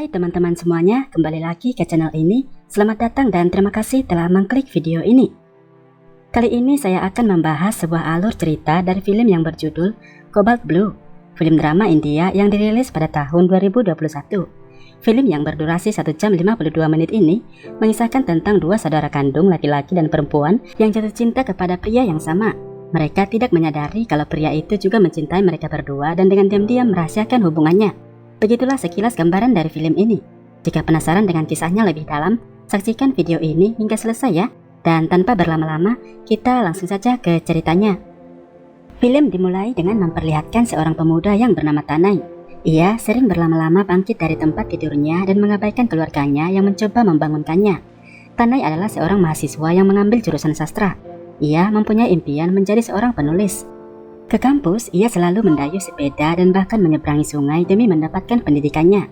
Hai teman-teman semuanya, kembali lagi ke channel ini. Selamat datang dan terima kasih telah mengklik video ini. Kali ini saya akan membahas sebuah alur cerita dari film yang berjudul Cobalt Blue, film drama India yang dirilis pada tahun 2021. Film yang berdurasi 1 jam 52 menit ini mengisahkan tentang dua saudara kandung laki-laki dan perempuan yang jatuh cinta kepada pria yang sama. Mereka tidak menyadari kalau pria itu juga mencintai mereka berdua dan dengan diam-diam merahasiakan hubungannya. Begitulah sekilas gambaran dari film ini. Jika penasaran dengan kisahnya lebih dalam, saksikan video ini hingga selesai ya. Dan tanpa berlama-lama, kita langsung saja ke ceritanya. Film dimulai dengan memperlihatkan seorang pemuda yang bernama Tanai. Ia sering berlama-lama bangkit dari tempat tidurnya dan mengabaikan keluarganya yang mencoba membangunkannya. Tanai adalah seorang mahasiswa yang mengambil jurusan sastra. Ia mempunyai impian menjadi seorang penulis. Ke kampus, ia selalu mendayung sepeda dan bahkan menyeberangi sungai demi mendapatkan pendidikannya.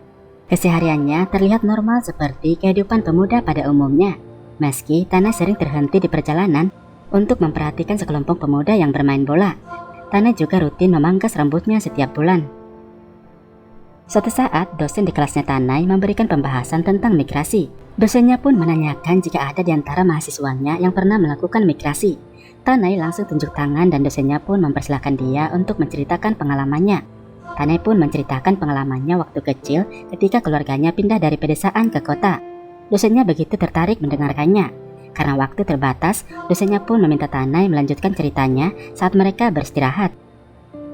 Kesehariannya terlihat normal seperti kehidupan pemuda pada umumnya. Meski Tanai sering terhenti di perjalanan untuk memperhatikan sekelompok pemuda yang bermain bola, Tanai juga rutin memangkas rambutnya setiap bulan. Suatu saat, dosen di kelasnya Tanai memberikan pembahasan tentang migrasi. Dosennya pun menanyakan jika ada di antara mahasiswanya yang pernah melakukan migrasi. Tanai langsung tunjuk tangan dan dosennya pun mempersilahkan dia untuk menceritakan pengalamannya. Tanai pun menceritakan pengalamannya waktu kecil ketika keluarganya pindah dari pedesaan ke kota. Dosennya begitu tertarik mendengarkannya. Karena waktu terbatas, dosennya pun meminta Tanai melanjutkan ceritanya saat mereka beristirahat.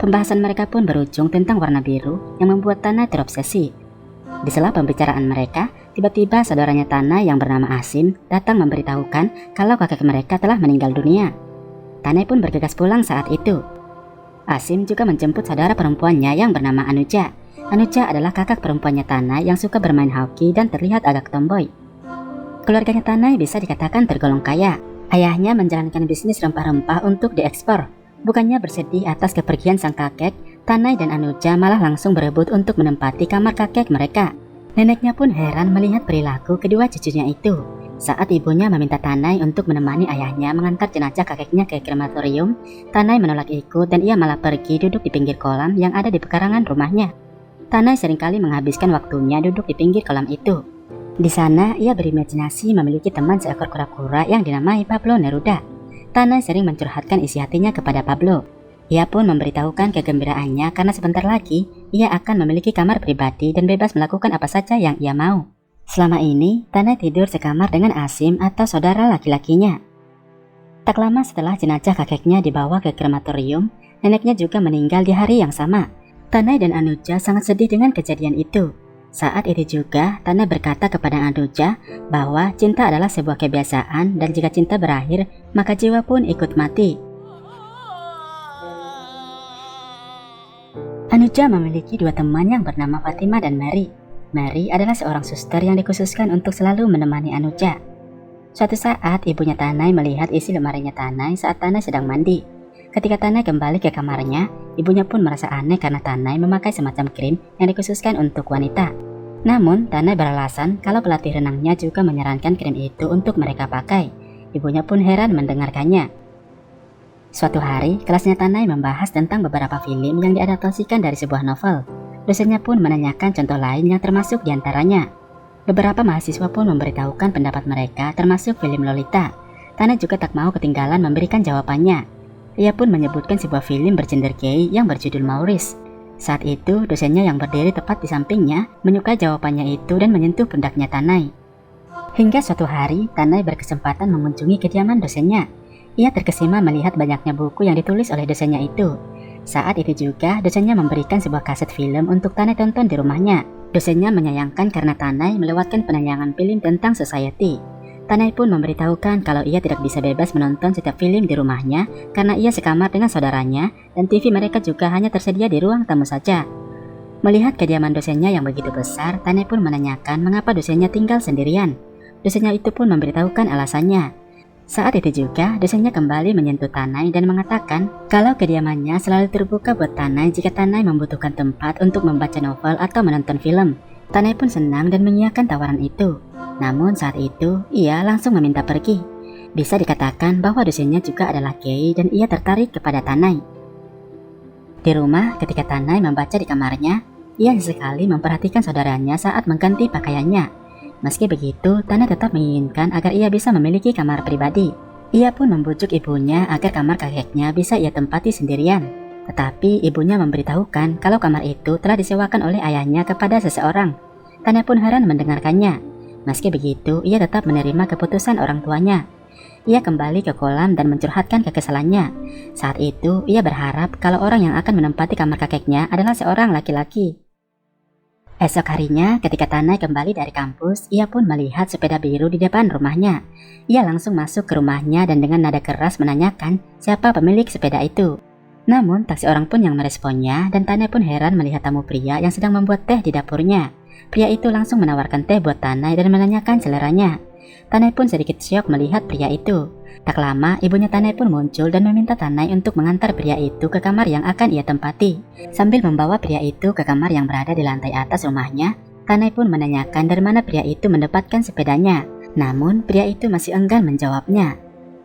Pembahasan mereka pun berujung tentang warna biru yang membuat Tanai terobsesi. Di sela pembicaraan mereka, tiba-tiba saudaranya Tanai yang bernama Asim datang memberitahukan kalau kakek mereka telah meninggal dunia. Tanai pun bergegas pulang saat itu. Asim juga menjemput saudara perempuannya yang bernama Anuja. Anuja adalah kakak perempuannya Tanai yang suka bermain hoki dan terlihat agak tomboy. Keluarganya Tanai bisa dikatakan tergolong kaya. Ayahnya menjalankan bisnis rempah-rempah untuk diekspor. Bukannya bersedih atas kepergian sang kakek, Tanai dan Anuja malah langsung berebut untuk menempati kamar kakek mereka. Neneknya pun heran melihat perilaku kedua cucunya itu. Saat ibunya meminta Tanai untuk menemani ayahnya mengantar jenazah kakeknya ke krematorium, Tanai menolak ikut dan ia malah pergi duduk di pinggir kolam yang ada di pekarangan rumahnya. Tanai seringkali menghabiskan waktunya duduk di pinggir kolam itu. Di sana, ia berimajinasi memiliki teman seekor kura-kura yang dinamai Pablo Neruda. Tanai sering mencurhatkan isi hatinya kepada Pablo. Ia pun memberitahukan kegembiraannya karena sebentar lagi ia akan memiliki kamar pribadi dan bebas melakukan apa saja yang ia mau. Selama ini, Tanai tidur sekamar dengan Asim atau saudara laki-lakinya. Tak lama setelah jenazah kakeknya dibawa ke krematorium, neneknya juga meninggal di hari yang sama. Tanai dan Anuja sangat sedih dengan kejadian itu. Saat itu juga, Tanai berkata kepada Anuja bahwa cinta adalah sebuah kebiasaan dan jika cinta berakhir, maka jiwa pun ikut mati. Anuja memiliki dua teman yang bernama Fatima dan Mary. Mary adalah seorang suster yang dikhususkan untuk selalu menemani Anuja. Suatu saat, ibunya Tanai melihat isi lemarinya Tanai saat Tanai sedang mandi. Ketika Tanai kembali ke kamarnya, ibunya pun merasa aneh karena Tanai memakai semacam krim yang dikhususkan untuk wanita. Namun, Tanai beralasan kalau pelatih renangnya juga menyarankan krim itu untuk mereka pakai. Ibunya pun heran mendengarkannya. Suatu hari, kelasnya Tanai membahas tentang beberapa film yang diadaptasikan dari sebuah novel. Dosennya pun menanyakan contoh lain yang termasuk diantaranya. Beberapa mahasiswa pun memberitahukan pendapat mereka termasuk film Lolita. Tanai juga tak mau ketinggalan memberikan jawabannya. Ia pun menyebutkan sebuah film bergender gay yang berjudul Maurice. Saat itu, dosennya yang berdiri tepat di sampingnya menyukai jawabannya itu dan menyentuh pundaknya Tanai. Hingga suatu hari, Tanai berkesempatan mengunjungi kediaman dosennya. Ia terkesima melihat banyaknya buku yang ditulis oleh dosennya itu. Saat itu juga, dosennya memberikan sebuah kaset film untuk Tanai tonton di rumahnya. Dosennya menyayangkan karena Tanai melewatkan penayangan film tentang society. Tanai pun memberitahukan kalau ia tidak bisa bebas menonton setiap film di rumahnya karena ia sekamar dengan saudaranya dan TV mereka juga hanya tersedia di ruang tamu saja. Melihat kediaman dosennya yang begitu besar, Tanai pun menanyakan mengapa dosennya tinggal sendirian. Dosennya itu pun memberitahukan alasannya. Saat itu juga, dosennya kembali menyentuh Tanai dan mengatakan kalau kediamannya selalu terbuka buat Tanai jika Tanai membutuhkan tempat untuk membaca novel atau menonton film. Tanai pun senang dan mengiyakan tawaran itu. Namun saat itu, ia langsung meminta pergi. Bisa dikatakan bahwa dosennya juga adalah gay dan ia tertarik kepada Tanai. Di rumah, ketika Tanai membaca di kamarnya, Ia sekali memperhatikan saudaranya saat mengganti pakaiannya. Meski begitu, Tanai tetap menginginkan agar ia bisa memiliki kamar pribadi. Ia pun membujuk ibunya agar kamar kakeknya bisa ia tempati sendirian. Tetapi ibunya memberitahukan kalau kamar itu telah disewakan oleh ayahnya kepada seseorang. Tanai pun heran mendengarkannya. Meski begitu, ia tetap menerima keputusan orang tuanya. Ia kembali ke kolam dan mencurhatkan kekesalannya. Saat itu, ia berharap kalau orang yang akan menempati kamar kakeknya adalah seorang laki-laki. Esok harinya, ketika Tanai kembali dari kampus, ia pun melihat sepeda biru di depan rumahnya. Ia langsung masuk ke rumahnya dan dengan nada keras menanyakan siapa pemilik sepeda itu. Namun, tak seorang pun yang meresponnya dan Tanai pun heran melihat tamu pria yang sedang membuat teh di dapurnya. Pria itu langsung menawarkan teh buat Tanai dan menanyakan seleranya. Tanai pun sedikit syok melihat pria itu. Tak lama, ibunya Tanai pun muncul dan meminta Tanai untuk mengantar pria itu ke kamar yang akan ia tempati. Sambil membawa pria itu ke kamar yang berada di lantai atas rumahnya, Tanai pun menanyakan dari mana pria itu mendapatkan sepedanya. Namun, pria itu masih enggan menjawabnya.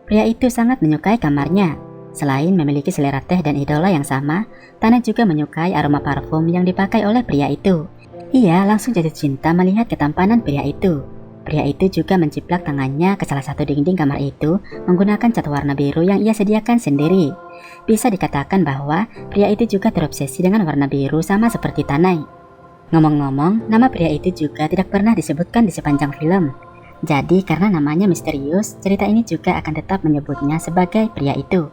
Pria itu sangat menyukai kamarnya. Selain memiliki selera teh dan idola yang sama, Tanai juga menyukai aroma parfum yang dipakai oleh pria itu. Ia langsung jatuh cinta melihat ketampanan pria itu. Pria itu juga menciplak tangannya ke salah satu dinding kamar itu menggunakan cat warna biru yang ia sediakan sendiri. Bisa dikatakan bahwa pria itu juga terobsesi dengan warna biru sama seperti Tanai. Ngomong-ngomong, nama pria itu juga tidak pernah disebutkan di sepanjang film. Jadi karena namanya misterius, cerita ini juga akan tetap menyebutnya sebagai pria itu.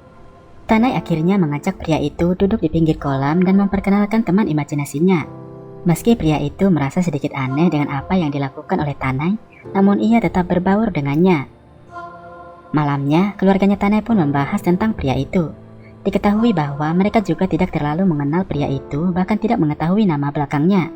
Tanai akhirnya mengajak pria itu duduk di pinggir kolam dan memperkenalkan teman imajinasinya. Meski pria itu merasa sedikit aneh dengan apa yang dilakukan oleh Tanai, namun ia tetap berbaur dengannya. Malamnya, keluarganya Tanai pun membahas tentang pria itu. Diketahui bahwa mereka juga tidak terlalu mengenal pria itu, bahkan tidak mengetahui nama belakangnya.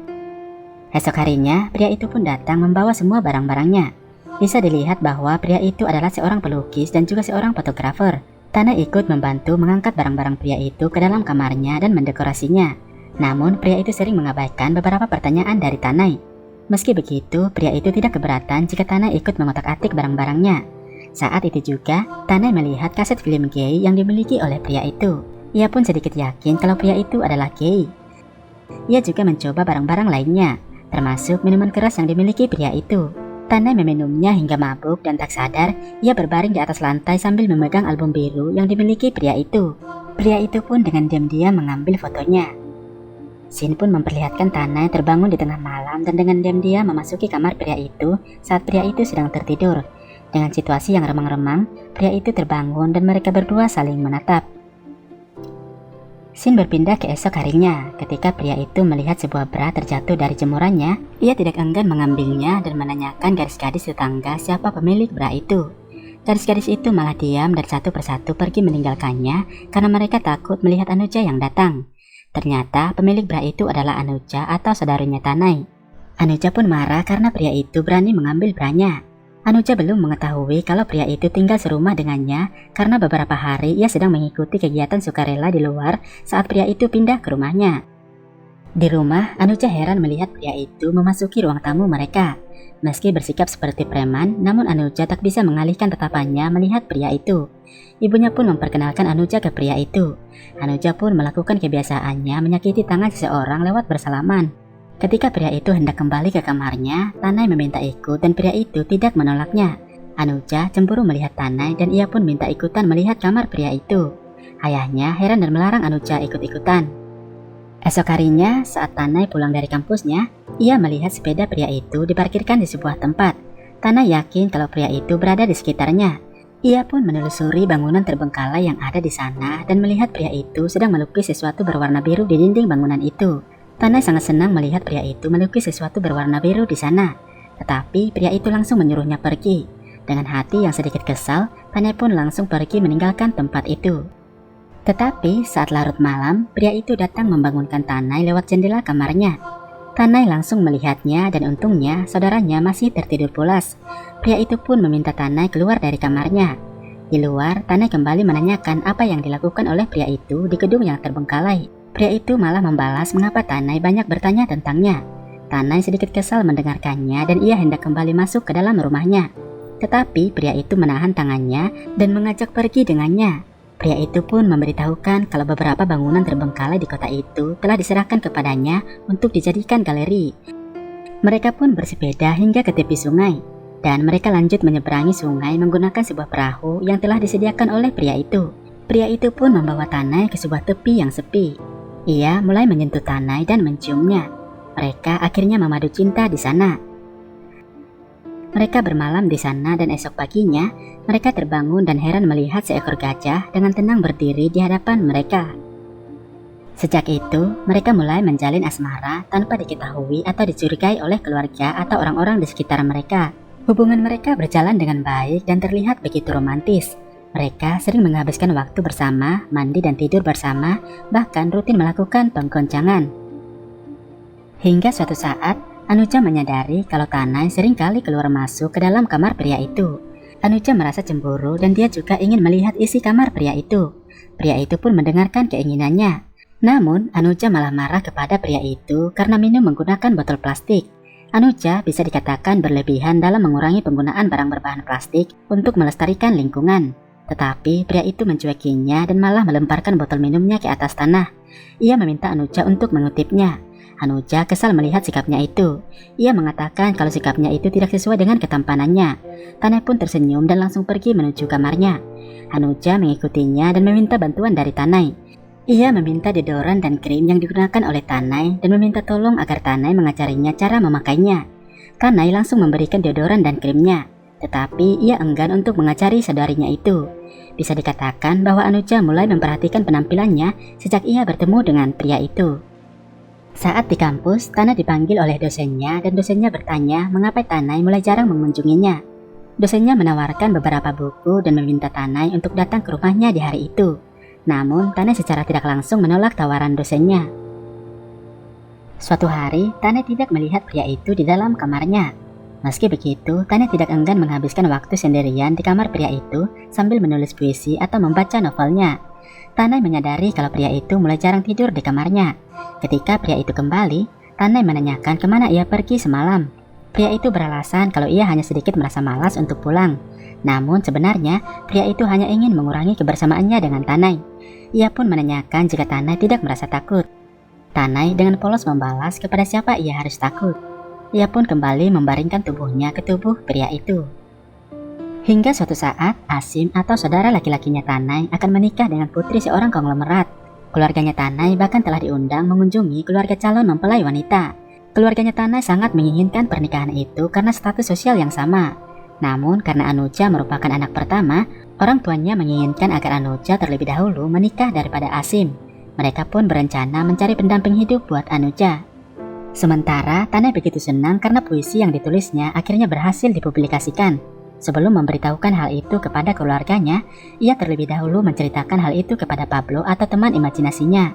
Esok harinya, pria itu pun datang membawa semua barang-barangnya. Bisa dilihat bahwa pria itu adalah seorang pelukis dan juga seorang fotografer. Tanai ikut membantu mengangkat barang-barang pria itu ke dalam kamarnya dan mendekorasinya. Namun, pria itu sering mengabaikan beberapa pertanyaan dari Tanai. Meski begitu, pria itu tidak keberatan jika Tanai ikut mengotak-atik barang-barangnya. Saat itu juga, Tanai melihat kaset film gay yang dimiliki oleh pria itu. Ia pun sedikit yakin kalau pria itu adalah gay. Ia juga mencoba barang-barang lainnya, termasuk minuman keras yang dimiliki pria itu. Tanai meminumnya hingga mabuk dan tak sadar, ia berbaring di atas lantai sambil memegang album biru yang dimiliki pria itu. Pria itu pun dengan diam-diam mengambil fotonya. Scene pun memperlihatkan Tanai terbangun di tengah malam dan dengan diam-diam memasuki kamar pria itu saat pria itu sedang tertidur. Dengan situasi yang remang-remang, pria itu terbangun dan mereka berdua saling menatap. Scene berpindah ke esok harinya. Ketika pria itu melihat sebuah bra terjatuh dari jemurannya, ia tidak enggan mengambilnya dan menanyakan gadis-gadis tetangga siapa pemilik bra itu. Gadis-gadis itu malah diam dan satu persatu pergi meninggalkannya karena mereka takut melihat Anuja yang datang. Ternyata pemilik bra itu adalah Anuja atau saudaranya Tanai. Anuja pun marah karena pria itu berani mengambil branya. Anuja belum mengetahui kalau pria itu tinggal serumah dengannya karena beberapa hari ia sedang mengikuti kegiatan sukarela di luar saat pria itu pindah ke rumahnya. Di rumah, Anuja heran melihat pria itu memasuki ruang tamu mereka. Meski bersikap seperti preman, namun Anuja tak bisa mengalihkan tatapannya melihat pria itu. Ibunya pun memperkenalkan Anuja ke pria itu. Anuja pun melakukan kebiasaannya menyakiti tangan seseorang lewat bersalaman. Ketika pria itu hendak kembali ke kamarnya, Tanai meminta ikut dan pria itu tidak menolaknya. Anuja cemburu melihat Tanai dan ia pun minta ikutan melihat kamar pria itu. Ayahnya heran dan melarang Anuja ikut-ikutan. Esok harinya, saat Tanai pulang dari kampusnya, ia melihat sepeda pria itu diparkirkan di sebuah tempat. Tanai yakin kalau pria itu berada di sekitarnya. Ia pun menelusuri bangunan terbengkalai yang ada di sana dan melihat pria itu sedang melukis sesuatu berwarna biru di dinding bangunan itu. Tanai sangat senang melihat pria itu melukis sesuatu berwarna biru di sana. Tetapi pria itu langsung menyuruhnya pergi. Dengan hati yang sedikit kesal, Tanai pun langsung pergi meninggalkan tempat itu. Tetapi saat larut malam, pria itu datang membangunkan Tanai lewat jendela kamarnya. Tanai langsung melihatnya dan untungnya saudaranya masih tertidur pulas. Pria itu pun meminta Tanai keluar dari kamarnya. Di luar, Tanai kembali menanyakan apa yang dilakukan oleh pria itu di gedung yang terbengkalai. Pria itu malah membalas mengapa Tanai banyak bertanya tentangnya. Tanai sedikit kesal mendengarkannya dan ia hendak kembali masuk ke dalam rumahnya. Tetapi pria itu menahan tangannya dan mengajak pergi dengannya. Pria itu pun memberitahukan kalau beberapa bangunan terbengkalai di kota itu telah diserahkan kepadanya untuk dijadikan galeri. Mereka pun bersepeda hingga ke tepi sungai, dan mereka lanjut menyeberangi sungai menggunakan sebuah perahu yang telah disediakan oleh pria itu. Pria itu pun membawa Tanai ke sebuah tepi yang sepi. Ia mulai menyentuh Tanai dan menciumnya. Mereka akhirnya memadu cinta di sana. Mereka bermalam di sana dan esok paginya mereka terbangun dan heran melihat seekor gajah dengan tenang berdiri di hadapan mereka. Sejak itu, mereka mulai menjalin asmara tanpa diketahui atau dicurigai oleh keluarga atau orang-orang di sekitar mereka. Hubungan mereka berjalan dengan baik dan terlihat begitu romantis. Mereka sering menghabiskan waktu bersama, mandi dan tidur bersama, bahkan rutin melakukan penggoncangan. Hingga suatu saat, Anuja menyadari kalau Tanai sering kali keluar masuk ke dalam kamar pria itu. Anuja merasa cemburu dan dia juga ingin melihat isi kamar pria itu. Pria itu pun mendengarkan keinginannya. Namun, Anuja malah marah kepada pria itu karena minum menggunakan botol plastik. Anuja bisa dikatakan berlebihan dalam mengurangi penggunaan barang berbahan plastik untuk melestarikan lingkungan. Tetapi pria itu mencuekinya dan malah melemparkan botol minumnya ke atas tanah. Ia meminta Anuja untuk mengutipnya. Anuja kesal melihat sikapnya itu. Ia mengatakan kalau sikapnya itu tidak sesuai dengan ketampanannya. Tanai pun tersenyum dan langsung pergi menuju kamarnya. Anuja mengikutinya dan meminta bantuan dari Tanai. Ia meminta deodoran dan krim yang digunakan oleh Tanai dan meminta tolong agar Tanai mengajarinya cara memakainya. Tanai langsung memberikan deodoran dan krimnya, tetapi ia enggan untuk mengajari saudarinya itu. Bisa dikatakan bahwa Anuja mulai memperhatikan penampilannya sejak ia bertemu dengan pria itu. Saat di kampus, Tanai dipanggil oleh dosennya dan dosennya bertanya mengapa Tanai mulai jarang mengunjunginya. Dosennya menawarkan beberapa buku dan meminta Tanai untuk datang ke rumahnya di hari itu. Namun, Tanai secara tidak langsung menolak tawaran dosennya. Suatu hari, Tanai tidak melihat pria itu di dalam kamarnya. Meski begitu, Tanai tidak enggan menghabiskan waktu sendirian di kamar pria itu sambil menulis puisi atau membaca novelnya. Tanai menyadari kalau pria itu mulai jarang tidur di kamarnya. Ketika pria itu kembali, Tanai menanyakan kemana ia pergi semalam. Pria itu beralasan kalau ia hanya sedikit merasa malas untuk pulang. Namun sebenarnya, pria itu hanya ingin mengurangi kebersamaannya dengan Tanai. Ia pun menanyakan jika Tanai tidak merasa takut. Tanai dengan polos membalas kepada siapa ia harus takut. Ia pun kembali membaringkan tubuhnya ke tubuh pria itu. Hingga suatu saat, Asim atau saudara laki-lakinya Tanai akan menikah dengan putri seorang konglomerat. Keluarganya Tanai bahkan telah diundang mengunjungi keluarga calon mempelai wanita. Keluarganya Tanai sangat menginginkan pernikahan itu karena status sosial yang sama. Namun karena Anuja merupakan anak pertama, orang tuanya menginginkan agar Anuja terlebih dahulu menikah daripada Asim. Mereka pun berencana mencari pendamping hidup buat Anuja. Sementara Tanai begitu senang karena puisi yang ditulisnya akhirnya berhasil dipublikasikan. Sebelum memberitahukan hal itu kepada keluarganya, ia terlebih dahulu menceritakan hal itu kepada Pablo atau teman imajinasinya.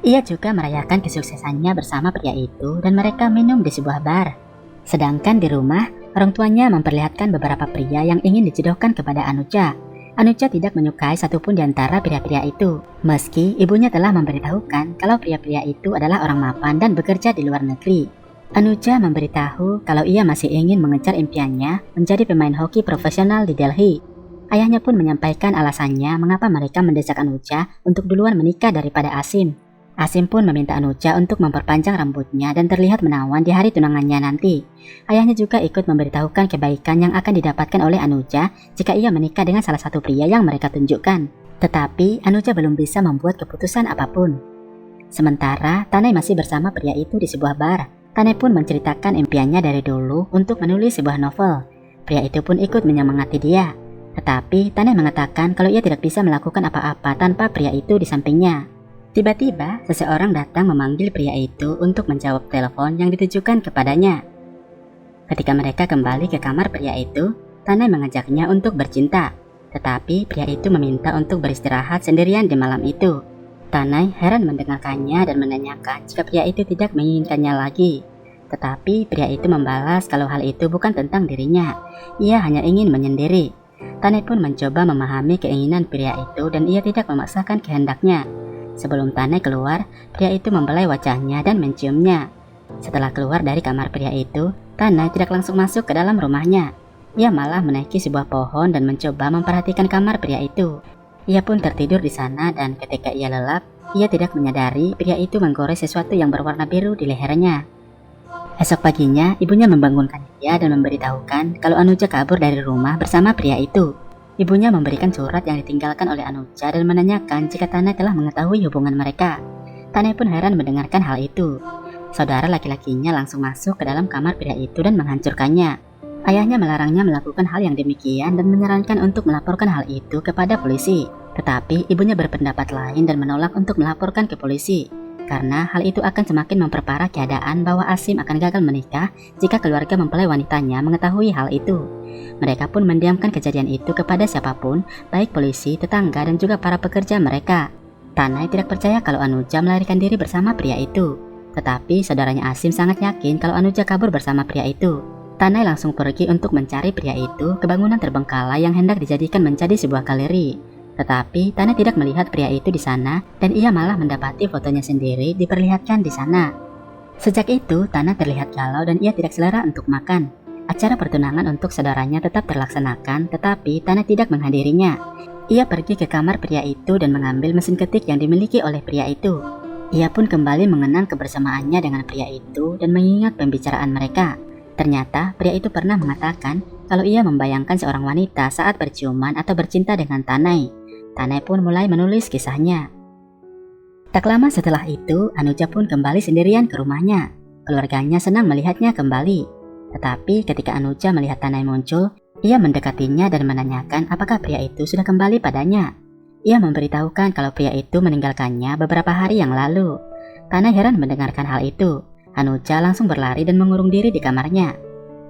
Ia juga merayakan kesuksesannya bersama pria itu dan mereka minum di sebuah bar. Sedangkan di rumah, orang tuanya memperlihatkan beberapa pria yang ingin dijodohkan kepada Anuja. Anuja tidak menyukai satupun di antara pria-pria itu, meski ibunya telah memberitahukan kalau pria-pria itu adalah orang mapan dan bekerja di luar negeri. Anuja memberitahu kalau ia masih ingin mengejar impiannya menjadi pemain hoki profesional di Delhi. Ayahnya pun menyampaikan alasannya mengapa mereka mendesak Anuja untuk duluan menikah daripada Asim. Asim pun meminta Anuja untuk memperpanjang rambutnya dan terlihat menawan di hari tunangannya nanti. Ayahnya juga ikut memberitahukan kebaikan yang akan didapatkan oleh Anuja jika ia menikah dengan salah satu pria yang mereka tunjukkan. Tetapi Anuja belum bisa membuat keputusan apapun. Sementara Tanai masih bersama pria itu di sebuah bar. Tanai pun menceritakan impiannya dari dulu untuk menulis sebuah novel. Pria itu pun ikut menyemangati dia. Tetapi Tanai mengatakan kalau ia tidak bisa melakukan apa-apa tanpa pria itu di sampingnya. Tiba-tiba seseorang datang memanggil pria itu untuk menjawab telepon yang ditujukan kepadanya. Ketika mereka kembali ke kamar pria itu, Tanai mengajaknya untuk bercinta. Tetapi pria itu meminta untuk beristirahat sendirian di malam itu. Tanai heran mendengarkannya dan menanyakan jika pria itu tidak menginginkannya lagi. Tetapi pria itu membalas kalau hal itu bukan tentang dirinya. Ia hanya ingin menyendiri. Tanai pun mencoba memahami keinginan pria itu dan ia tidak memaksakan kehendaknya. Sebelum Tanai keluar, pria itu membelai wajahnya dan menciumnya. Setelah keluar dari kamar pria itu, Tanai tidak langsung masuk ke dalam rumahnya. Ia malah menaiki sebuah pohon dan mencoba memperhatikan kamar pria itu. Ia pun tertidur di sana dan ketika ia lelap, ia tidak menyadari pria itu menggores sesuatu yang berwarna biru di lehernya. Esok paginya, ibunya membangunkan dia dan memberitahukan kalau Anuja kabur dari rumah bersama pria itu. Ibunya memberikan surat yang ditinggalkan oleh Anuja dan menanyakan jika Tanai telah mengetahui hubungan mereka. Tanai pun heran mendengarkan hal itu. Saudara laki-lakinya langsung masuk ke dalam kamar pria itu dan menghancurkannya. Ayahnya melarangnya melakukan hal yang demikian dan menyarankan untuk melaporkan hal itu kepada polisi. Tetapi ibunya berpendapat lain dan menolak untuk melaporkan ke polisi. Karena hal itu akan semakin memperparah keadaan bahwa Asim akan gagal menikah jika keluarga mempelai wanitanya mengetahui hal itu. Mereka pun mendiamkan kejadian itu kepada siapapun, baik polisi, tetangga, dan juga para pekerja mereka. Tanai tidak percaya kalau Anuja melarikan diri bersama pria itu. Tetapi saudaranya Asim sangat yakin kalau Anuja kabur bersama pria itu. Tanai langsung pergi untuk mencari pria itu ke bangunan terbengkalai yang hendak dijadikan menjadi sebuah galeri. Tetapi Tanai tidak melihat pria itu di sana dan ia malah mendapati fotonya sendiri diperlihatkan di sana. Sejak itu, Tanai terlihat galau dan ia tidak selera untuk makan. Acara pertunangan untuk saudaranya tetap terlaksanakan, tetapi Tanai tidak menghadirinya. Ia pergi ke kamar pria itu dan mengambil mesin ketik yang dimiliki oleh pria itu. Ia pun kembali mengenang kebersamaannya dengan pria itu dan mengingat pembicaraan mereka. Ternyata pria itu pernah mengatakan kalau ia membayangkan seorang wanita saat berciuman atau bercinta dengan Tanai. Tanai pun mulai menulis kisahnya. Tak lama setelah itu, Anuja pun kembali sendirian ke rumahnya. Keluarganya senang melihatnya kembali. Tetapi ketika Anuja melihat Tanai muncul, ia mendekatinya dan menanyakan apakah pria itu sudah kembali padanya. Ia memberitahukan kalau pria itu meninggalkannya beberapa hari yang lalu. Tanai heran mendengarkan hal itu. Anuja langsung berlari dan mengurung diri di kamarnya.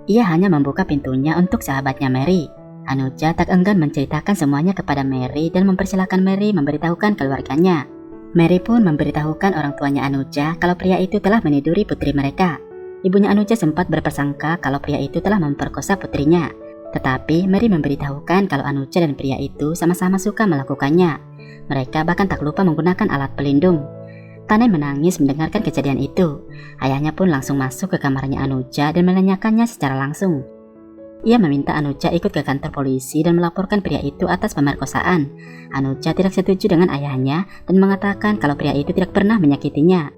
Ia hanya membuka pintunya untuk sahabatnya Mary. Anuja tak enggan menceritakan semuanya kepada Mary dan mempersilahkan Mary memberitahukan keluarganya. Mary pun memberitahukan orang tuanya Anuja kalau pria itu telah meniduri putri mereka. Ibunya Anuja sempat berprasangka kalau pria itu telah memperkosa putrinya. Tetapi Mary memberitahukan kalau Anuja dan pria itu sama-sama suka melakukannya. Mereka bahkan tak lupa menggunakan alat pelindung. Tanai menangis mendengarkan kejadian itu. Ayahnya pun langsung masuk ke kamarnya Anuja dan menanyakannya secara langsung. Ia meminta Anuja ikut ke kantor polisi dan melaporkan pria itu atas pemerkosaan. Anuja tidak setuju dengan ayahnya dan mengatakan kalau pria itu tidak pernah menyakitinya.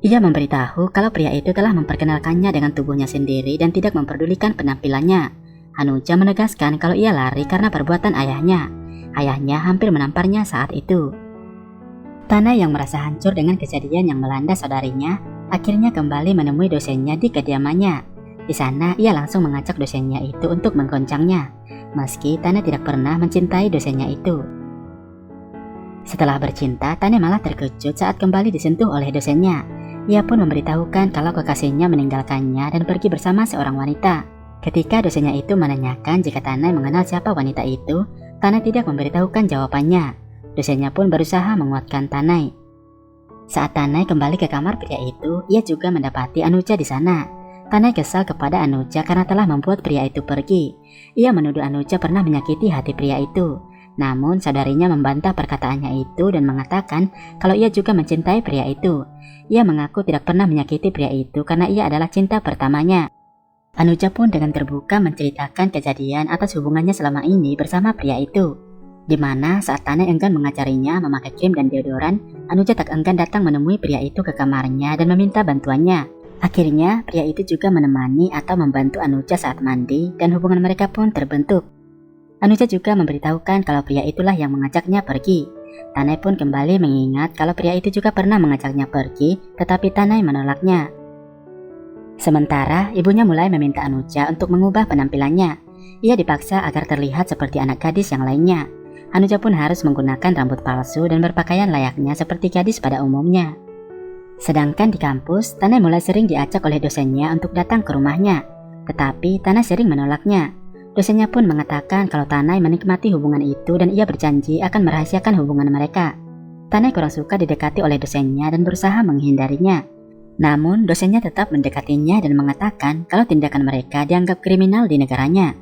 Ia memberitahu kalau pria itu telah memperkenalkannya dengan tubuhnya sendiri dan tidak memperdulikan penampilannya. Anuja menegaskan kalau ia lari karena perbuatan ayahnya. Ayahnya hampir menamparnya saat itu. Tanai yang merasa hancur dengan kejadian yang melanda saudarinya, akhirnya kembali menemui dosennya di kediamannya. Di sana ia langsung mengajak dosennya itu untuk menggoncangnya, meski Tanai tidak pernah mencintai dosennya itu. Setelah bercinta, Tanai malah terkejut saat kembali disentuh oleh dosennya. Ia pun memberitahukan kalau kekasihnya meninggalkannya dan pergi bersama seorang wanita. Ketika dosennya itu menanyakan jika Tanai mengenal siapa wanita itu, Tanai tidak memberitahukan jawabannya. Dosennya pun berusaha menguatkan Tanai. Saat Tanai kembali ke kamar pria itu, ia juga mendapati Anuja di sana. Tanai kesal kepada Anuja karena telah membuat pria itu pergi. Ia menuduh Anuja pernah menyakiti hati pria itu. Namun saudarinya membantah perkataannya itu dan mengatakan kalau ia juga mencintai pria itu. Ia mengaku tidak pernah menyakiti pria itu karena ia adalah cinta pertamanya. Anuja pun dengan terbuka menceritakan kejadian atas hubungannya selama ini bersama pria itu. Di mana saat Tanai enggan mengajarinya memakai krim dan deodoran, Anuja tak enggan datang menemui pria itu ke kamarnya dan meminta bantuannya. Akhirnya pria itu juga menemani atau membantu Anuja saat mandi dan hubungan mereka pun terbentuk. Anuja juga memberitahukan kalau pria itulah yang mengajaknya pergi. Tanai pun kembali mengingat kalau pria itu juga pernah mengajaknya pergi, tetapi Tanai menolaknya. Sementara ibunya mulai meminta Anuja untuk mengubah penampilannya. Ia dipaksa agar terlihat seperti anak gadis yang lainnya. Anuja pun harus menggunakan rambut palsu dan berpakaian layaknya seperti gadis pada umumnya. Sedangkan di kampus, Tanai mulai sering diajak oleh dosennya untuk datang ke rumahnya. Tetapi Tanai sering menolaknya. Dosennya pun mengatakan kalau Tanai menikmati hubungan itu dan ia berjanji akan merahasiakan hubungan mereka. Tanai kurang suka didekati oleh dosennya dan berusaha menghindarinya. Namun dosennya tetap mendekatinya dan mengatakan kalau tindakan mereka dianggap kriminal di negaranya.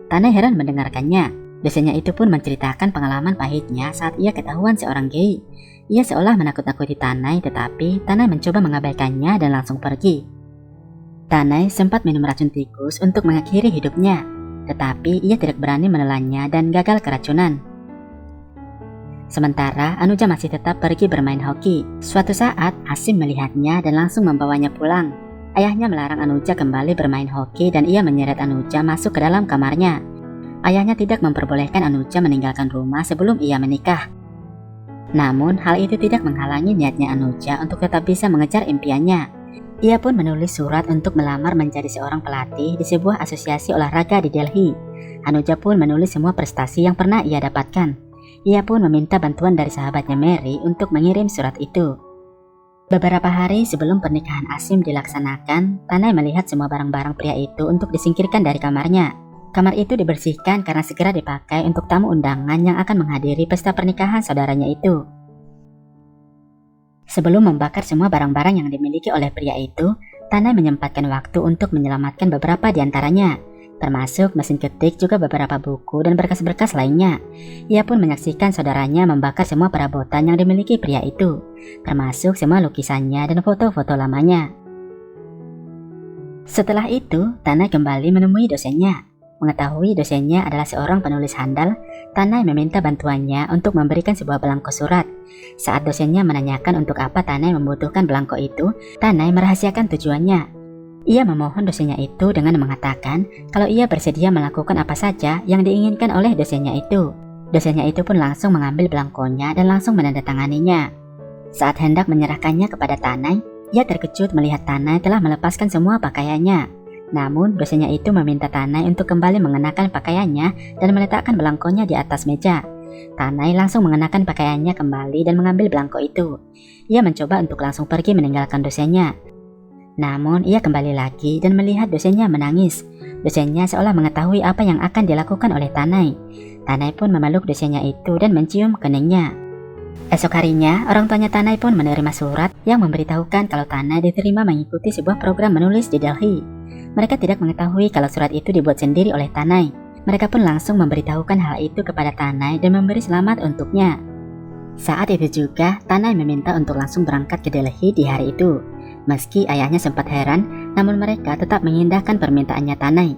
Tanai heran mendengarkannya. Dosennya itu pun menceritakan pengalaman pahitnya saat ia ketahuan seorang gay. Ia seolah menakut-nakuti Tanai, tetapi Tanai mencoba mengabaikannya dan langsung pergi. Tanai sempat minum racun tikus untuk mengakhiri hidupnya, tetapi ia tidak berani menelannya dan gagal keracunan. Sementara Anuja masih tetap pergi bermain hoki. Suatu saat Asim melihatnya dan langsung membawanya pulang. Ayahnya melarang Anuja kembali bermain hoki dan ia menyeret Anuja masuk ke dalam kamarnya. Ayahnya tidak memperbolehkan Anuja meninggalkan rumah sebelum ia menikah. Namun hal itu tidak menghalangi niatnya Anuja untuk tetap bisa mengejar impiannya. Ia pun menulis surat untuk melamar menjadi seorang pelatih di sebuah asosiasi olahraga di Delhi. Anuja pun menulis semua prestasi yang pernah ia dapatkan. Ia pun meminta bantuan dari sahabatnya Mary untuk mengirim surat itu. Beberapa hari sebelum pernikahan Asim dilaksanakan, Tanai melihat semua barang-barang pria itu untuk disingkirkan dari kamarnya. Kamar itu dibersihkan karena segera dipakai untuk tamu undangan yang akan menghadiri pesta pernikahan saudaranya itu. Sebelum membakar semua barang-barang yang dimiliki oleh pria itu, Tanai menyempatkan waktu untuk menyelamatkan beberapa di antaranya, termasuk mesin ketik, juga beberapa buku dan berkas-berkas lainnya. Ia pun menyaksikan saudaranya membakar semua perabotan yang dimiliki pria itu, termasuk semua lukisannya dan foto-foto lamanya. Setelah itu, Tanai kembali menemui dosennya. Mengetahui dosennya adalah seorang penulis handal, Tanai meminta bantuannya untuk memberikan sebuah belangko surat. Saat dosennya menanyakan untuk apa Tanai membutuhkan belangko itu, Tanai merahasiakan tujuannya. Ia memohon dosennya itu dengan mengatakan kalau ia bersedia melakukan apa saja yang diinginkan oleh dosennya itu. Dosennya itu pun langsung mengambil belangkonya dan langsung menandatanganinya. Saat hendak menyerahkannya kepada Tanai, ia terkejut melihat Tanai telah melepaskan semua pakaiannya. Namun dosennya itu meminta Tanai untuk kembali mengenakan pakaiannya dan meletakkan belangkonya di atas meja. Tanai langsung mengenakan pakaiannya kembali dan mengambil belangko itu. Ia mencoba untuk langsung pergi meninggalkan dosennya. Namun ia kembali lagi dan melihat dosennya menangis. Dosennya seolah mengetahui apa yang akan dilakukan oleh Tanai. Tanai pun memeluk dosennya itu dan mencium keningnya. Esok harinya, orang tuanya Tanai pun menerima surat yang memberitahukan kalau Tanai diterima mengikuti sebuah program menulis di Delhi. Mereka tidak mengetahui kalau surat itu dibuat sendiri oleh Tanai. Mereka pun langsung memberitahukan hal itu kepada Tanai dan memberi selamat untuknya. Saat itu juga, Tanai meminta untuk langsung berangkat ke Delhi di hari itu. Meski ayahnya sempat heran, namun mereka tetap mengindahkan permintaannya Tanai.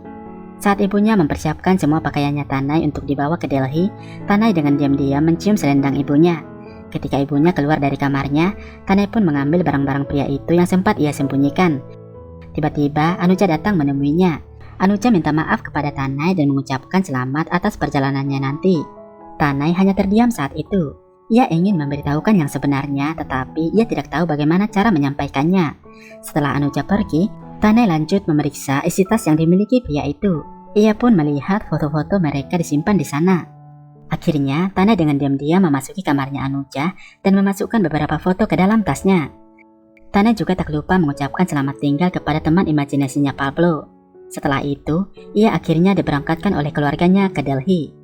Saat ibunya mempersiapkan semua pakaiannya Tanai untuk dibawa ke Delhi, Tanai dengan diam-diam mencium selendang ibunya. Ketika ibunya keluar dari kamarnya, Tanai pun mengambil barang-barang pria itu yang sempat ia sembunyikan. Tiba-tiba Anuja datang menemuinya. Anuja minta maaf kepada Tanai dan mengucapkan selamat atas perjalanannya nanti. Tanai hanya terdiam saat itu. Ia ingin memberitahukan yang sebenarnya, tetapi ia tidak tahu bagaimana cara menyampaikannya. Setelah Anuja pergi, Tanai lanjut memeriksa isi tas yang dimiliki pria itu. Ia pun melihat foto-foto mereka disimpan di sana. Akhirnya, Tanai dengan diam-diam memasuki kamarnya Anuja dan memasukkan beberapa foto ke dalam tasnya. Tanai juga tak lupa mengucapkan selamat tinggal kepada teman imajinasinya Pablo. Setelah itu, ia akhirnya diberangkatkan oleh keluarganya ke Delhi.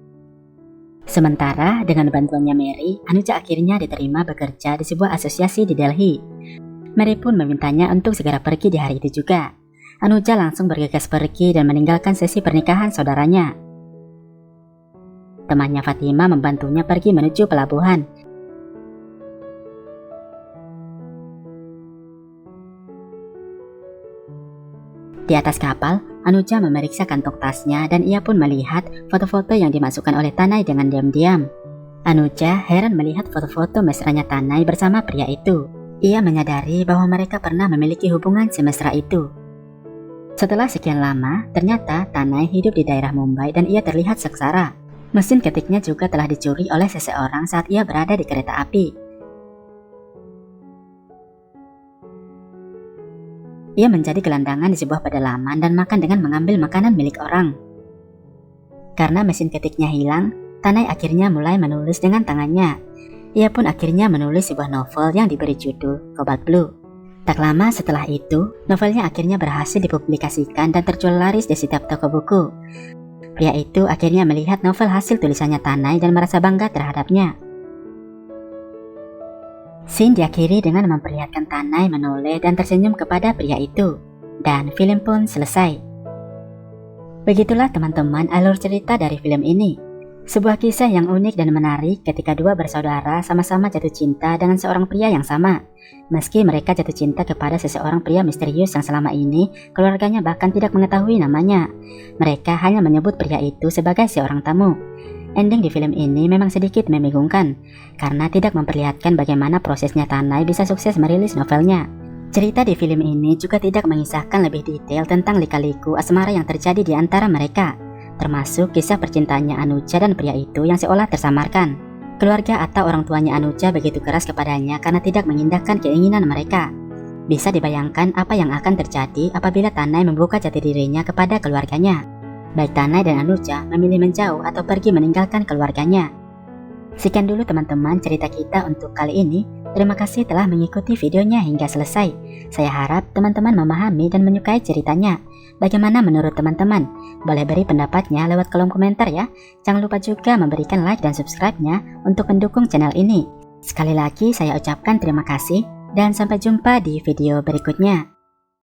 Sementara dengan bantuannya Mary, Anuja akhirnya diterima bekerja di sebuah asosiasi di Delhi. Mary pun memintanya untuk segera pergi di hari itu juga. Anuja langsung bergegas pergi dan meninggalkan sesi pernikahan saudaranya. Temannya Fatima membantunya pergi menuju pelabuhan. Di atas kapal, Anuja memeriksa kantong tasnya dan ia pun melihat foto-foto yang dimasukkan oleh Tanai dengan diam-diam. Anuja heran melihat foto-foto mesranya Tanai bersama pria itu. Ia menyadari bahwa mereka pernah memiliki hubungan semesra itu. Setelah sekian lama, ternyata Tanai hidup di daerah Mumbai dan ia terlihat sengsara. Mesin ketiknya juga telah dicuri oleh seseorang saat ia berada di kereta api. Ia menjadi gelandangan di sebuah pedalaman dan makan dengan mengambil makanan milik orang. Karena mesin ketiknya hilang, Tanai akhirnya mulai menulis dengan tangannya. Ia pun akhirnya menulis sebuah novel yang diberi judul Cobalt Blue. Tak lama setelah itu, novelnya akhirnya berhasil dipublikasikan dan terjual laris di setiap toko buku. Pria itu akhirnya melihat novel hasil tulisannya Tanai dan merasa bangga terhadapnya. Scene diakhiri dengan memperlihatkan Tanai menoleh dan tersenyum kepada pria itu. Dan film pun selesai. Begitulah teman-teman alur cerita dari film ini. Sebuah kisah yang unik dan menarik ketika dua bersaudara sama-sama jatuh cinta dengan seorang pria yang sama. Meski mereka jatuh cinta kepada seseorang pria misterius yang selama ini keluarganya bahkan tidak mengetahui namanya. Mereka hanya menyebut pria itu sebagai seorang tamu. Ending di film ini memang sedikit membingungkan karena tidak memperlihatkan bagaimana prosesnya Tanai bisa sukses merilis novelnya. Cerita di film ini juga tidak mengisahkan lebih detail tentang lika-liku asmara yang terjadi di antara mereka, termasuk kisah percintaannya Anuja dan pria itu yang seolah tersamarkan. Keluarga atau orang tuanya Anuja begitu keras kepadanya karena tidak mengindahkan keinginan mereka. Bisa dibayangkan apa yang akan terjadi apabila Tanai membuka jati dirinya kepada keluarganya. Baik Tanai dan Anuja memilih menjauh atau pergi meninggalkan keluarganya. Sekian dulu teman-teman cerita kita untuk kali ini. Terima kasih telah mengikuti videonya hingga selesai. Saya harap teman-teman memahami dan menyukai ceritanya. Bagaimana menurut teman-teman? Boleh beri pendapatnya lewat kolom komentar ya. Jangan lupa juga memberikan like dan subscribe-nya untuk mendukung channel ini. Sekali lagi saya ucapkan terima kasih dan sampai jumpa di video berikutnya.